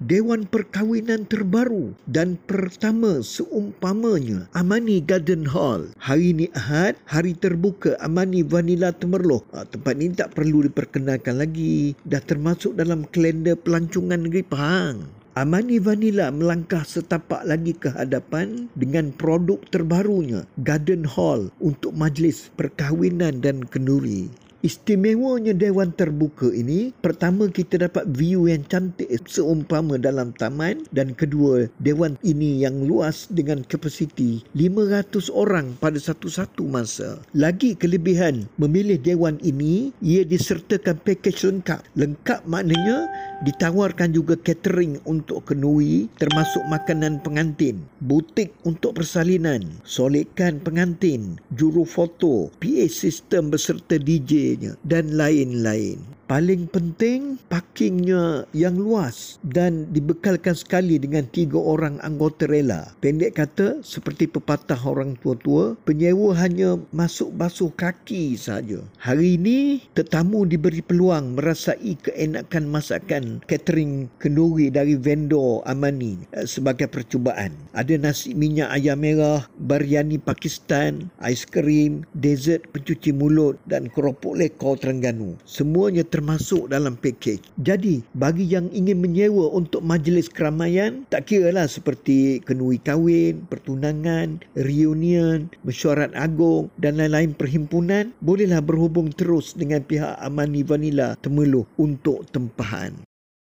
Dewan Perkahwinan terbaru dan pertama seumpamanya Amani Garden Hall. Hari ini Ahad, hari terbuka Amani Vanilla Temerloh. Tempat ini tak perlu diperkenalkan lagi. Dah termasuk dalam kalender pelancongan negeri Pahang. Amani Vanilla melangkah setapak lagi ke hadapan dengan produk terbarunya, Garden Hall untuk majlis perkahwinan dan kenduri. Istimewanya Dewan Terbuka ini, pertama kita dapat view yang cantik seumpama dalam taman, dan kedua, Dewan ini yang luas dengan kapasiti 500 orang pada satu-satu masa. Lagi kelebihan memilih Dewan ini, ia disertakan pakej lengkap. Lengkap maknanya ditawarkan juga catering untuk kenduri, termasuk makanan pengantin, butik untuk persalinan, solekan pengantin, juru foto, PA system beserta DJ dan lain-lain. Paling penting, parkingnya yang luas dan dibekalkan sekali dengan 3 orang anggota rela. Pendek kata, seperti pepatah orang tua-tua, penyewa hanya masuk basuh kaki saja. Hari ini, tetamu diberi peluang merasai keenakan masakan catering kenduri dari vendor Amani sebagai percubaan. Ada nasi minyak ayam merah, biryani Pakistan, aiskrim, dessert pencuci mulut dan keropok lekor Terengganu. Semuanya termasuk dalam pakej. Jadi, bagi yang ingin menyewa untuk majlis keramaian, tak kiralah seperti kenduri kahwin, pertunangan, reunion, mesyuarat agung dan lain-lain perhimpunan, bolehlah berhubung terus dengan pihak Amani Vanilla Temerloh untuk tempahan.